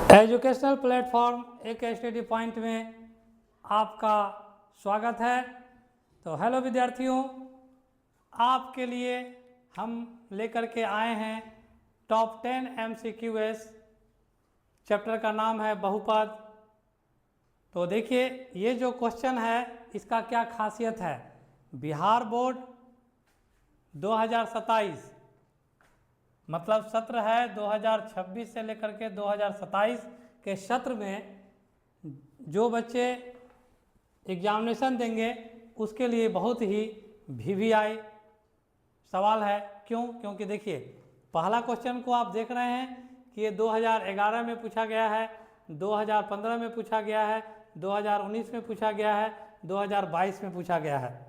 Educational platform एक study point में आपका स्वागत है। तो हेलो विद्यार्थियों, आपके लिए हम लेकर के आए हैं टॉप 10 MCQs। चैप्टर का नाम है बहुपद। तो देखिए, ये जो क्वेश्चन है इसका क्या खासियत है। बिहार बोर्ड 2027 मतलब सत्र है 2026 से लेकर के 2027 के सत्र में जो बच्चे एग्जामिनेशन देंगे उसके लिए बहुत ही VVI सवाल है। क्यों? क्योंकि देखिए, पहला क्वेश्चन को आप देख रहे हैं कि ये 2011 में पूछा गया है, 2015 में पूछा गया है, 2019 में पूछा गया है, 2022 में पूछा गया है।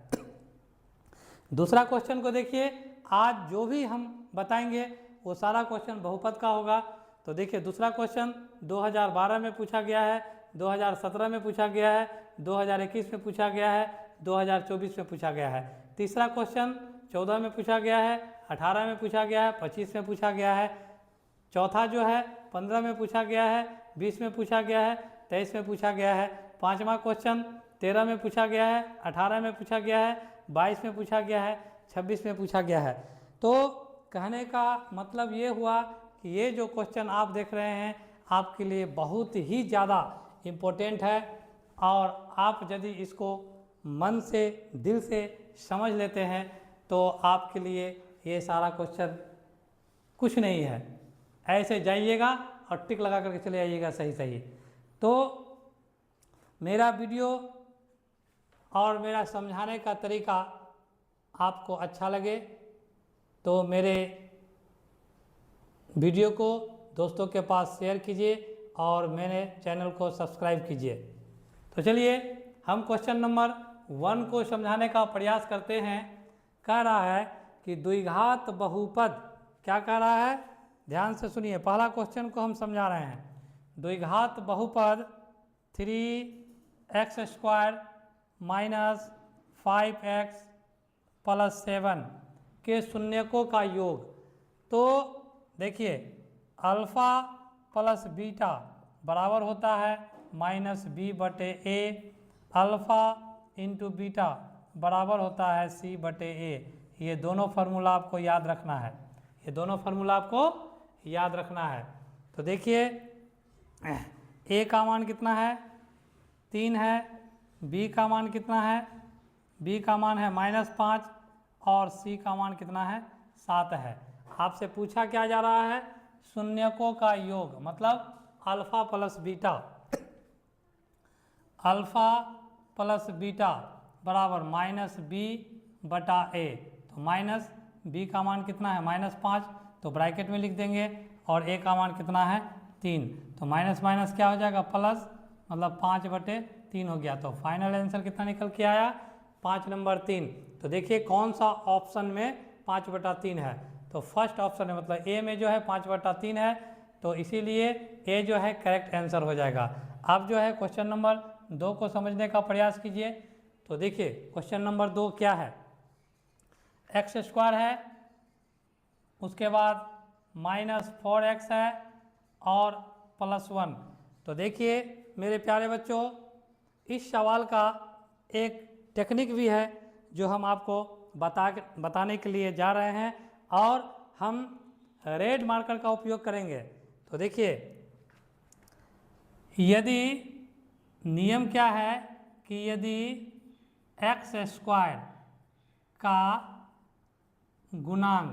दूसरा क्वेश्चन को देखिए, आज जो भी हम बताएंगे वो सारा क्वेश्चन बहुपद का होगा। तो देखिए, दूसरा क्वेश्चन 2012 में पूछा गया है, 2017 में पूछा गया है, 2021 में पूछा गया है, 2024 में पूछा गया है। तीसरा क्वेश्चन 14 में पूछा गया है, 18 में पूछा गया है, 25 में पूछा गया है। चौथा जो है 15 में पूछा गया है, 20 में पूछा गया है, 23 में पूछा गया है। पाँचवा क्वेश्चन 13 में पूछा गया है, 18 में पूछा गया है, 22 में पूछा गया है, 26 में पूछा गया है। तो कहने का मतलब ये हुआ कि ये जो क्वेश्चन आप देख रहे हैं आपके लिए बहुत ही ज़्यादा इम्पोर्टेंट है, और आप यदि इसको मन से दिल से समझ लेते हैं तो आपके लिए ये सारा क्वेश्चन कुछ नहीं है। ऐसे जाइएगा और टिक लगा करके चले आइएगा सही सही। तो मेरा वीडियो और मेरा समझाने का तरीका आपको अच्छा लगे तो मेरे वीडियो को दोस्तों के पास शेयर कीजिए और मेरे चैनल को सब्सक्राइब कीजिए। तो चलिए हम क्वेश्चन नंबर 1 को समझाने का प्रयास करते हैं। कह रहा है कि द्विघात बहुपद, क्या कह रहा है, ध्यान से सुनिए। पहला क्वेश्चन को हम समझा रहे हैं। द्विघात बहुपद 3x² माइनस 5x प्लस 7 के शून्यकों का योग। तो देखिए, अल्फ़ा प्लस बीटा बराबर होता है -b/a, अल्फ़ा इंटू बीटा बराबर होता है c/a। ये दोनों फार्मूला आपको याद रखना है, ये दोनों फार्मूला आपको याद रखना है। तो देखिए, a का मान कितना है, 3 है। b का मान कितना है, b का मान है -5, और c का मान कितना है, 7 है। आपसे पूछा क्या जा रहा है, शून्यकों का योग, मतलब alpha plus beta, alpha plus beta बराबर -b/a। तो -b का मान कितना है, -5, तो ब्रैकेट में लिख देंगे, और a का मान कितना है, 3। तो माइनस माइनस क्या हो जाएगा, प्लस, मतलब 5/3 हो गया। तो फाइनल आंसर कितना निकल के आया, 5 नंबर 3। तो देखिए कौन सा ऑप्शन में 5/3 है। तो फर्स्ट ऑप्शन है, मतलब ए में जो है 5/3 है, तो इसीलिए ए जो है करेक्ट आंसर हो जाएगा। अब जो है क्वेश्चन नंबर 2 को समझने का प्रयास कीजिए। तो देखिए क्वेश्चन नंबर 2 क्या है, x² है, उसके बाद -4x है और +1। तो देखिए मेरे प्यारे बच्चों, इस सवाल का एक टेक्निक भी है जो हम आपको बताने के लिए जा रहे हैं, और हम रेड मार्कर का उपयोग करेंगे। तो देखिए, यदि नियम क्या है कि यदि x² का गुणांक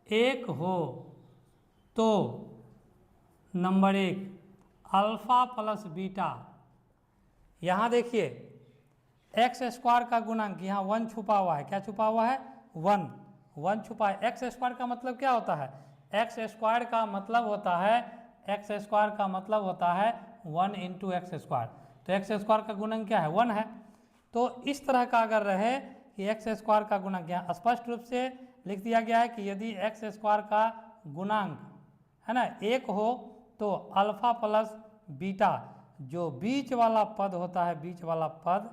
1 हो तो नंबर 1 अल्फ़ा प्लस बीटा, यहाँ देखिए x² का गुणांक, यहाँ 1 छुपा हुआ है। क्या छुपा हुआ है, 1 छुपा है। x² का मतलब क्या होता है, x² का मतलब होता है, x² का मतलब होता है 1 × x²। तो x² का गुणांक क्या है, 1 है। तो इस तरह का अगर रहे कि x² का गुणांक, यहाँ स्पष्ट रूप से लिख दिया गया है कि यदि x² का गुणांक है ना 1 हो तो अल्फ़ा प्लस बीटा, जो बीच वाला पद होता है, बीच वाला पद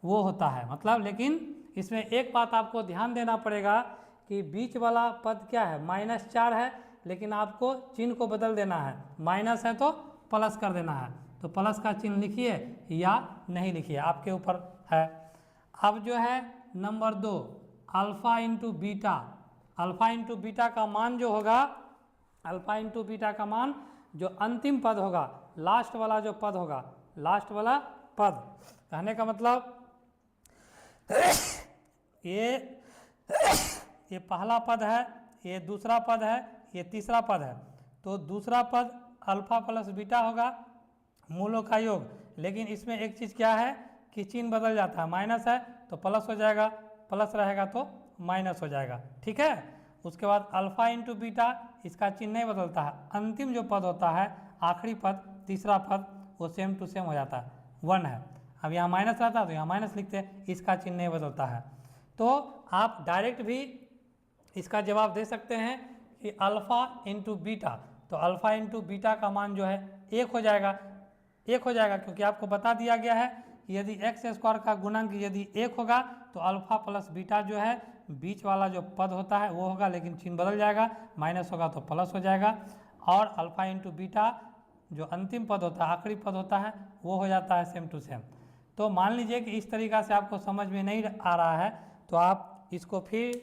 वो होता है, मतलब, लेकिन इसमें एक बात आपको ध्यान देना पड़ेगा कि बीच वाला पद क्या है, -4 है, लेकिन आपको चिन्ह को बदल देना है, माइनस है तो प्लस कर देना है। तो प्लस का चिन्ह लिखिए या नहीं लिखिए, आपके ऊपर है। अब जो है number 2, alpha into beta. Alpha into beta का मान जो होगा, अल्फा इंटू बीटा का मान जो अंतिम पद होगा, लास्ट वाला जो पद होगा, लास्ट वाला पद, कहने का मतलब ये पहला पद है, ये दूसरा पद है, ये तीसरा पद है। तो दूसरा पद अल्फा प्लस बीटा होगा, मूलों का योग। लेकिन इसमें एक चीज़ क्या है कि चिन्ह बदल जाता है, माइनस है तो प्लस हो जाएगा, प्लस रहेगा तो माइनस हो जाएगा, ठीक है। उसके बाद अल्फा इंटू बीटा, इसका चिन्ह नहीं बदलता है, अंतिम जो पद होता है, आखिरी पद, तीसरा पद, वो सेम टू सेम हो जाता है, 1 है। अब यहाँ माइनस रहता है तो यहाँ माइनस लिखते हैं, इसका चिन्ह नहीं बदलता है। तो आप डायरेक्ट भी इसका जवाब दे सकते हैं कि अल्फा इंटू बीटा, तो अल्फा इंटू बीटा का मान जो है 1 हो जाएगा, 1 हो जाएगा, क्योंकि आपको बता दिया गया है यदि एक्स स्क्वायर का गुणांक यदि 1 होगा तो अल्फा प्लस बीटा जो है बीच वाला जो पद होता है वो होगा, लेकिन चिन्ह बदल जाएगा, माइनस होगा तो प्लस हो जाएगा। और अल्फा इंटू बीटा जो अंतिम पद होता है, आखिरी पद होता है, वो हो जाता है सेम टू सेम। तो मान लीजिए कि इस तरीक़ा से आपको समझ में नहीं आ रहा है तो आप इसको फिर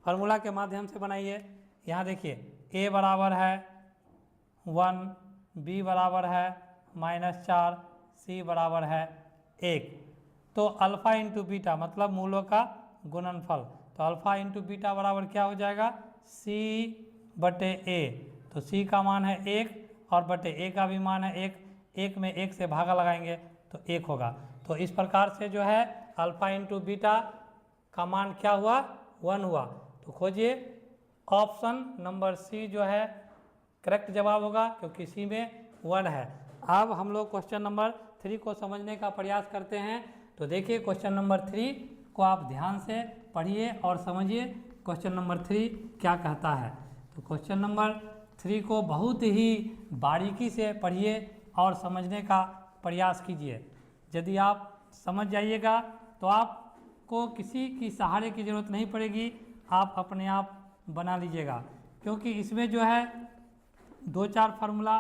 फार्मूला के माध्यम से बनाइए। यहाँ देखिए a बराबर है 1, b बराबर है -4, c बराबर है 1। तो अल्फा इंटू बीटा मतलब मूलों का गुणनफल, तो अल्फा इंटू बीटा बराबर क्या हो जाएगा, c बटे a। तो c का मान है 1 और बटे a का भी मान है 1, 1 में 1 से भागा लगाएंगे तो 1 होगा। तो इस प्रकार से जो है अल्फा इंटू बीटा का मान क्या हुआ, 1 हुआ। तो खोजिए, ऑप्शन नंबर सी जो है करेक्ट जवाब होगा, क्योंकि सी में 1 है। अब हम लोग क्वेश्चन नंबर 3 को समझने का प्रयास करते हैं। तो देखिए क्वेश्चन नंबर 3 को आप ध्यान से पढ़िए और समझिए क्वेश्चन नंबर 3 क्या कहता है। तो क्वेश्चन नंबर 3 को बहुत ही बारीकी से पढ़िए और समझने का प्रयास कीजिए। यदि आप समझ जाइएगा तो आपको किसी की सहारे की ज़रूरत नहीं पड़ेगी, आप अपने आप बना लीजिएगा, क्योंकि इसमें जो है 2-4 फार्मूला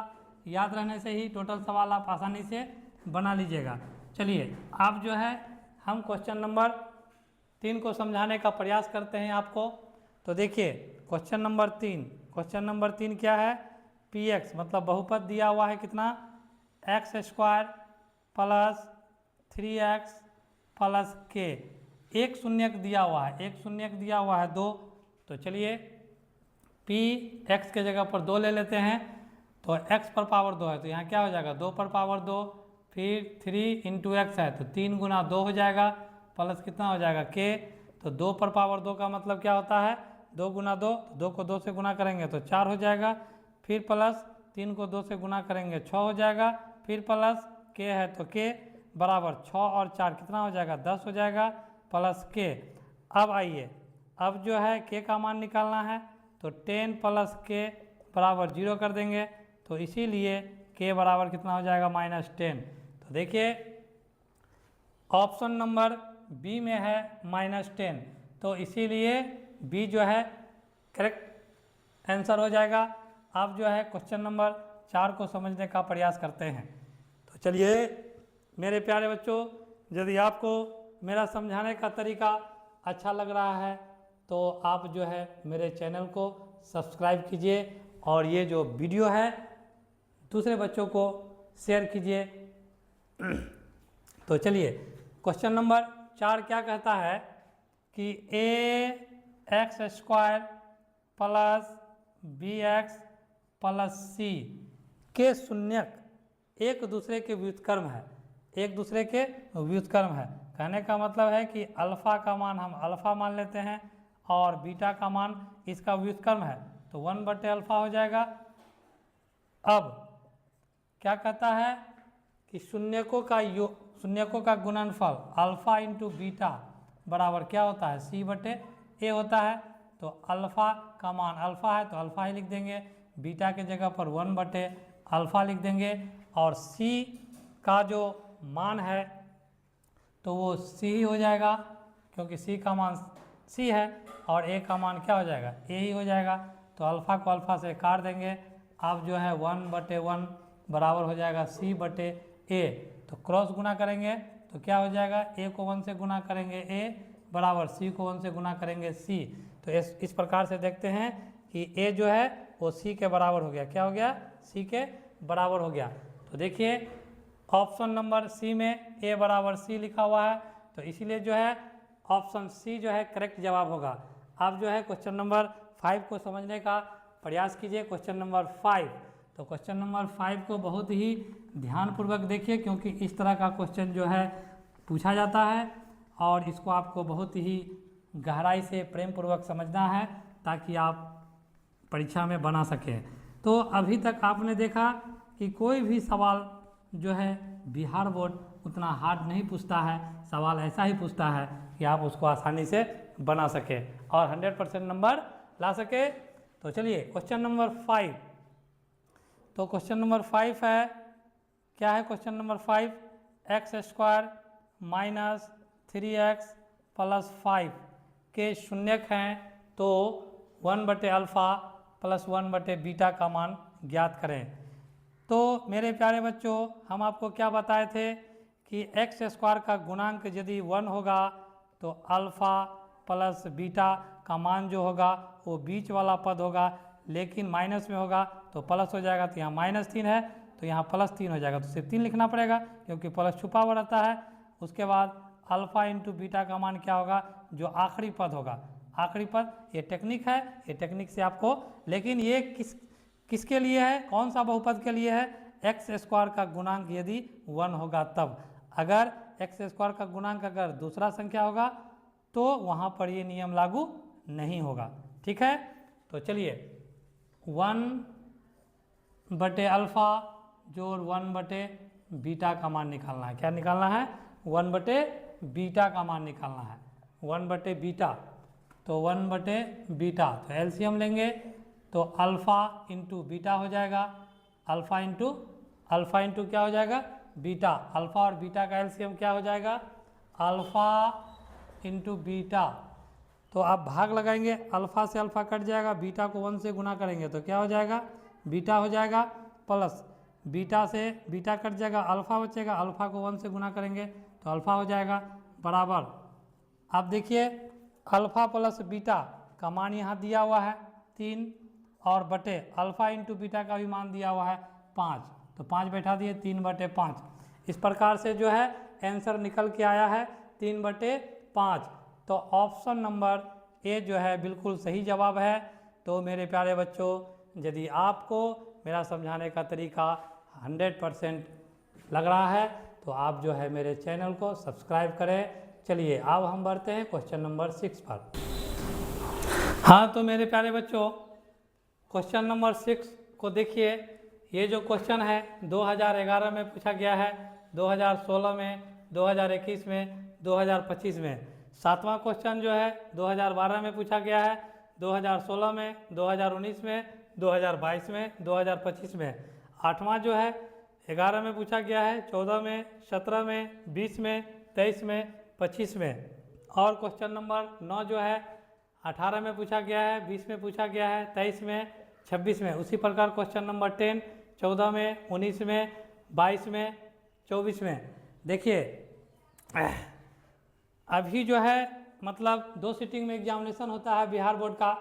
याद रहने से ही टोटल सवाल आप आसानी से बना लीजिएगा। चलिए आप जो है हम क्वेश्चन नंबर 3 को समझाने का प्रयास करते हैं आपको। तो देखिए क्वेश्चन नंबर 3 क्या है, px मतलब बहुपद दिया हुआ है कितना, x² plus 3x plus k, एक शून्यक दिया हुआ है, एक शून्यक दिया हुआ है 2। तो चलिए p x के जगह पर 2 ले लेते हैं, तो x पर पावर 2 है तो यहाँ क्या हो जाएगा 2 पर पावर 2, फिर 3 इंटू एक्स है तो 3 गुना 2 हो जाएगा, प्लस कितना हो जाएगा k। तो 2 पर पावर 2 का मतलब क्या होता है, 2 गुना 2, 2 को 2 से गुना करेंगे तो 4 हो जाएगा, फिर प्लस 3 को 2 से गुना करेंगे 6 हो जाएगा, फिर प्लस k है तो k बराबर 6 और 4 कितना हो जाएगा 10 हो जाएगा, प्लस k। अब आइए, अब जो है k का मान निकालना है, तो 10 प्लस k बराबर 0 कर देंगे, तो इसीलिए k बराबर कितना हो जाएगा -10। तो देखिए ऑप्शन नंबर बी में है -10, तो इसीलिए बी जो है करेक्ट आंसर हो जाएगा। अब जो है क्वेश्चन नंबर 4 को समझने का प्रयास करते हैं। तो चलिए मेरे प्यारे बच्चों, यदि आपको मेरा समझाने का तरीका अच्छा लग रहा है तो आप जो है मेरे चैनल को सब्सक्राइब कीजिए और ये जो वीडियो है दूसरे बच्चों को शेयर कीजिए। तो चलिए क्वेश्चन नंबर 4 क्या कहता है कि ax² plus bx plus c के शून्यक एक दूसरे के व्युत्क्रम है, एक दूसरे के व्युत्क्रम है। कहने का मतलब है कि अल्फ़ा का मान हम अल्फ़ा मान लेते हैं और बीटा का मान इसका व्युत्क्रम है, तो 1/अल्फ़ा हो जाएगा। अब क्या कहता है कि शून्यकों का गुणनफल अल्फ़ा इंटू बीटा बराबर क्या होता है, c/a होता है। तो अल्फ़ा का मान अल्फ़ा है तो अल्फ़ा ही लिख देंगे, बीटा के जगह पर 1/अल्फ़ा लिख देंगे, और c का जो मान है तो वो c ही हो जाएगा, क्योंकि c का मान c है और a का मान क्या हो जाएगा a ही हो जाएगा। तो अल्फ़ा को अल्फ़ा से काट देंगे। अब जो है 1/1 बराबर हो जाएगा C/A। तो क्रॉस गुना करेंगे तो क्या हो जाएगा, A को 1 से गुना करेंगे A बराबर C को 1 से गुना करेंगे C। तो इस प्रकार से देखते हैं कि A जो है वो C के बराबर हो गया। क्या हो गया, C के बराबर हो गया। तो देखिए ऑप्शन नंबर C में A बराबर C लिखा हुआ है, तो इसीलिए जो है ऑप्शन C जो है करेक्ट जवाब होगा। अब जो है क्वेश्चन नंबर 5 को समझने का प्रयास कीजिए। क्वेश्चन नंबर 5, तो क्वेश्चन नंबर 5 को बहुत ही ध्यानपूर्वक देखिए, क्योंकि इस तरह का क्वेश्चन जो है पूछा जाता है और इसको आपको बहुत ही गहराई से प्रेम पूर्वक समझना है ताकि आप परीक्षा में बना सकें। तो अभी तक आपने देखा कि कोई भी सवाल जो है बिहार बोर्ड उतना हार्ड नहीं पूछता है, सवाल ऐसा ही पूछता है कि आप उसको आसानी से बना सके और 100% नंबर ला सके। तो चलिए क्वेश्चन नंबर 5, तो क्वेश्चन नंबर 5 है, क्या है question number 5, x² minus 3x plus 5 के शून्यक हैं तो 1/α प्लस 1/β का मान ज्ञात करें। तो मेरे प्यारे बच्चों, हम आपको क्या बताए थे कि x² का गुणांक यदि 1 होगा तो अल्फ़ा प्लस बीटा का मान जो होगा वो बीच वाला पद होगा, लेकिन माइनस में होगा तो प्लस हो जाएगा। तो यहाँ -3 है तो यहाँ +3 हो जाएगा, तो सिर्फ 3 लिखना पड़ेगा क्योंकि प्लस छुपा हुआ रहता है। उसके बाद अल्फ़ा इंटू बीटा का मान क्या होगा, जो आखिरी पद होगा, आखिरी पद। ये टेक्निक है, ये टेक्निक से आपको, लेकिन ये किसके लिए है, कौन सा बहुपद के लिए है, x² का गुणांक यदि 1 होगा तब। अगर x² का गुणांक अगर दूसरा संख्या होगा तो वहाँ पर ये नियम लागू नहीं होगा। ठीक है, तो चलिए 1/α जोड़ 1/β का मान निकालना है। क्या निकालना है, 1/β का मान निकालना है, 1/β। तो 1/β, तो एलसीएम लेंगे तो अल्फ़ा इंटू बीटा हो जाएगा, अल्फ़ा इंटू क्या हो जाएगा, बीटा। अल्फ़ा और बीटा का एलसीएम क्या हो जाएगा, अल्फ़ा इंटू बीटा। तो आप भाग लगाएंगे, अल्फ़ा से अल्फ़ा कट जाएगा, बीटा को 1 से गुना करेंगे तो क्या हो जाएगा, बीटा हो जाएगा, प्लस बीटा से बीटा कट जाएगा, अल्फ़ा बचेगा, अल्फ़ा को 1 से गुना करेंगे तो अल्फ़ा हो जाएगा बराबर। अब देखिए अल्फ़ा प्लस बीटा का मान यहाँ दिया हुआ है 3 और बटे अल्फ़ा इंटू बीटा का भी मान दिया हुआ है 5, तो 5 बैठा दिए 3/5। इस प्रकार से जो है आंसर निकल के आया है 3/5। तो ऑप्शन नंबर ए जो है बिल्कुल सही जवाब है। तो मेरे प्यारे बच्चों, यदि आपको मेरा समझाने का तरीका 100% लग रहा है तो आप जो है मेरे चैनल को सब्सक्राइब करें। चलिए अब हम बढ़ते हैं क्वेश्चन नंबर 6 पर। हाँ, तो मेरे प्यारे बच्चों, क्वेश्चन नंबर 6 को देखिए। ये जो क्वेश्चन है 2011 में पूछा गया है, 2016 में, 2021 में, 2025 में। 7वां क्वेश्चन जो है 2012 में पूछा गया है, 2016 में, 2019 में, 2022 में, 2025 में। 8वां जो है 11 में पूछा गया है, 14 में, 17 में, 20 में, 23 में, 25 में। और क्वेश्चन नंबर 9 जो है 18 में पूछा गया है, 20 में पूछा गया है, 23 में, 26 में। उसी प्रकार क्वेश्चन नंबर 10 14 में, 19 में, 22 में, 24 में। देखिए अभी जो है मतलब 2 सीटिंग में एग्जामिनेशन होता है बिहार बोर्ड का,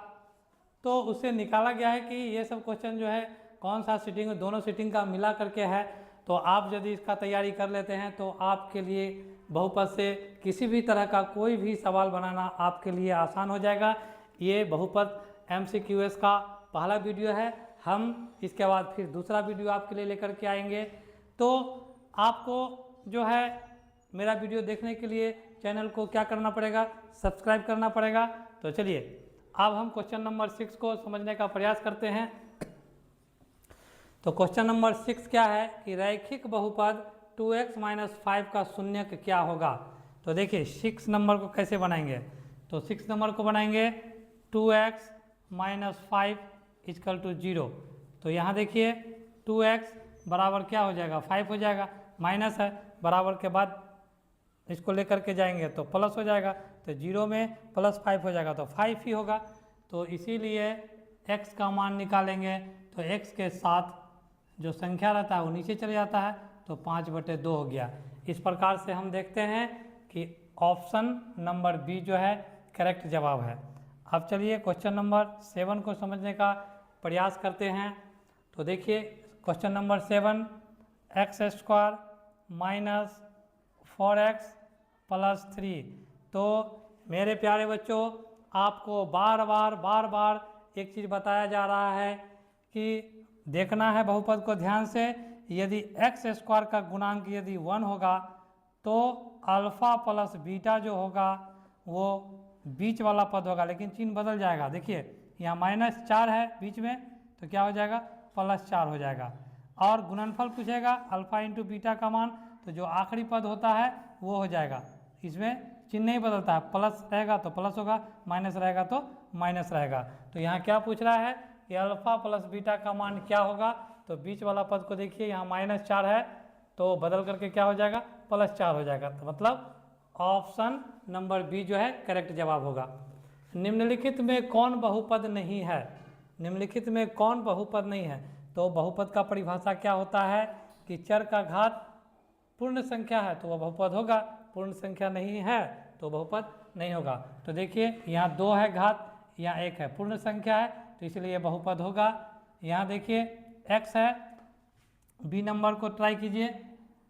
तो उससे निकाला गया है कि ये सब क्वेश्चन जो है कौन सा सीटिंग, दोनों सीटिंग का मिला करके है। तो आप यदि इसका तैयारी कर लेते हैं तो आपके लिए बहुपद से किसी भी तरह का कोई भी सवाल बनाना आपके लिए आसान हो जाएगा। ये बहुपद MCQS का पहला वीडियो है, हम इसके बाद फिर दूसरा वीडियो आपके लिए लेकर के आएंगे। तो आपको जो है मेरा वीडियो देखने के लिए चैनल को क्या करना पड़ेगा, सब्सक्राइब करना पड़ेगा। तो चलिए अब हम क्वेश्चन नंबर 6 को समझने का प्रयास करते हैं। तो क्वेश्चन नंबर 6 क्या है कि रैखिक बहुपद 2x - 5 का शून्यक क्या होगा। तो देखिए 6 नंबर को कैसे बनाएंगे, तो 6 नंबर को बनाएंगे 2x - 5 = 0। तो यहाँ देखिए 2x बराबर क्या हो जाएगा, 5 हो जाएगा, माइनस है, बराबर के बाद इसको लेकर के जाएंगे तो प्लस हो जाएगा, तो 0 में +5 हो जाएगा तो 5 ही होगा। तो इसीलिए x का मान निकालेंगे तो x के साथ जो संख्या रहता है वो नीचे चले जाता है, तो 5/2 हो गया। इस प्रकार से हम देखते हैं कि ऑप्शन नंबर बी जो है करेक्ट जवाब है। अब चलिए क्वेश्चन नंबर 7 को समझने का प्रयास करते हैं। तो देखिए question number 7, x² minus 4x plus 3। तो मेरे प्यारे बच्चों, आपको बार बार एक चीज़ बताया जा रहा है कि देखना है बहुपद को ध्यान से। यदि x² का गुणांक यदि 1 होगा तो अल्फा प्लस बीटा जो होगा वो बीच वाला पद होगा, लेकिन चिन्ह बदल जाएगा। देखिए यहाँ -4 है बीच में, तो क्या हो जाएगा, +4 हो जाएगा। और गुणनफल पूछेगा अल्फा इंटू बीटा का मान, तो जो आखिरी पद होता है वो हो जाएगा। इसमें चिन्ह नहीं बदलता है, प्लस रहेगा तो प्लस होगा, माइनस रहेगा तो माइनस रहेगा। तो यहाँ क्या पूछ रहा है कि अल्फा प्लस बीटा का मान क्या होगा, तो बीच वाला पद को देखिए यहाँ -4 है तो बदल करके क्या हो जाएगा, +4 हो जाएगा। तो मतलब ऑप्शन नंबर बी जो है करेक्ट जवाब होगा। निम्नलिखित में कौन बहुपद नहीं है, निम्नलिखित में कौन बहुपद नहीं है। तो बहुपद का परिभाषा क्या होता है कि चर का घात पूर्ण संख्या है तो वह बहुपद होगा, पूर्ण संख्या नहीं है तो बहुपद नहीं होगा। तो देखिए यहाँ 2 है घात, यहाँ 1 है, पूर्ण संख्या है तो इसलिए ये बहुपद होगा। यहाँ देखिए x है, बी नंबर को ट्राई कीजिए,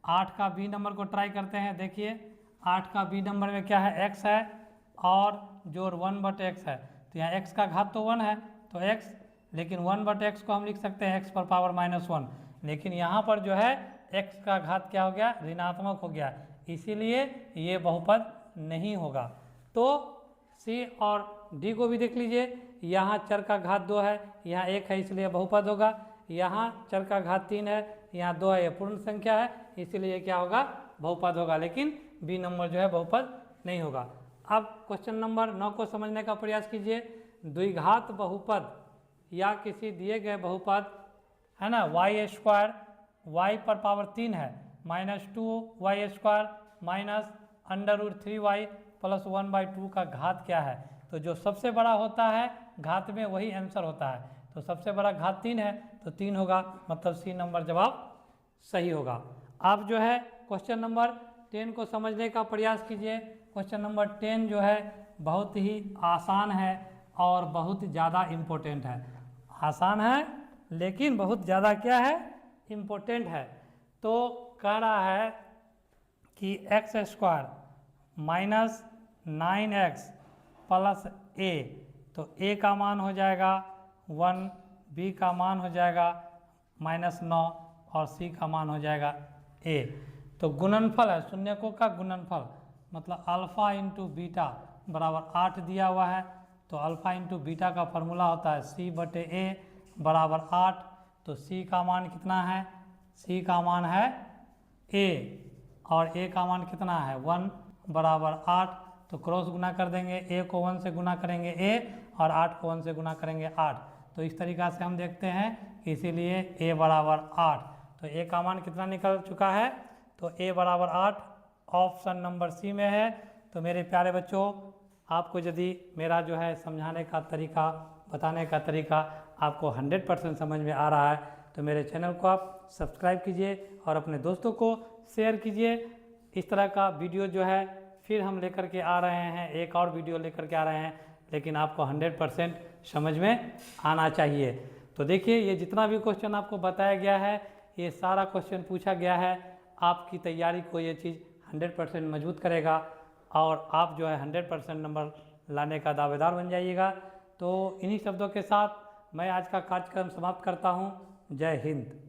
8 का बी नंबर को ट्राई करते हैं। देखिए 8 का बी नंबर में क्या है, x है और जोड़ 1/x है, तो यहाँ x का घात तो 1 है तो x, लेकिन 1/x को हम लिख सकते हैं x पर पावर -1, लेकिन यहाँ पर जो है x का घात क्या हो गया, ऋणात्मक हो गया, इसीलिए ये बहुपद नहीं होगा। तो सी और डी को भी देख लीजिए, यहाँ चर का घात 2 है, यहाँ 1 है इसलिए बहुपद होगा, यहाँ चर का घात 3 है, यहाँ 2 है, ये पूर्ण संख्या है इसीलिए क्या होगा, बहुपद होगा, लेकिन बी नंबर जो है बहुपद नहीं होगा। अब क्वेश्चन नंबर 9 को समझने का प्रयास कीजिए। द्विघात बहुपद या किसी दिए गए बहुपद है ना, y² y पर पावर 3 है, -2y² माइनस √3y प्लस 1/2 का घात क्या है। तो जो सबसे बड़ा होता है घात में वही आंसर होता है, तो सबसे बड़ा घात 3 है तो 3 होगा, मतलब सी नंबर जवाब सही होगा। आप जो है क्वेश्चन नंबर 10 को समझने का प्रयास कीजिए। क्वेश्चन नंबर 10 जो है बहुत ही आसान है और बहुत ज़्यादा इम्पोर्टेंट है। आसान है लेकिन बहुत ज़्यादा क्या है, इम्पोर्टेंट है। तो कह रहा है कि x² minus 9x plus a, तो a का मान हो जाएगा 1, b का मान हो जाएगा -9 और c का मान हो जाएगा a। तो गुणनफल है, शून्यकों का गुणनफल, मतलब अल्फा इंटू बीटा बराबर 8 दिया हुआ है, तो अल्फा इंटू बीटा का फॉर्मूला होता है c/a बराबर 8। तो c का मान कितना है, c का मान है a और a का मान कितना है 1 बराबर 8, तो क्रॉस गुना कर देंगे, a को 1 से गुना करेंगे a और 8 को 1 से गुना करेंगे 8। तो इस तरीक़ा से हम देखते हैं, इसीलिए a बराबर 8। तो a का मान कितना निकल चुका है, तो a बराबर 8 ऑप्शन नंबर सी में है। तो मेरे प्यारे बच्चों, आपको यदि मेरा जो है समझाने का तरीका, बताने का तरीका आपको 100% समझ में आ रहा है तो मेरे चैनल को आप सब्सक्राइब कीजिए और अपने दोस्तों को शेयर कीजिए। इस तरह का वीडियो जो है फिर हम लेकर के आ रहे हैं, एक और वीडियो लेकर के आ रहे हैं, लेकिन आपको 100% समझ में आना चाहिए। तो देखिए ये जितना भी क्वेश्चन आपको बताया गया है, ये सारा क्वेश्चन पूछा गया है, आपकी तैयारी को ये चीज़ 100% मजबूत करेगा और आप जो है 100% नंबर लाने का दावेदार बन जाइएगा। तो इन्हीं शब्दों के साथ मैं आज का कार्यक्रम समाप्त करता हूँ। जय हिंद।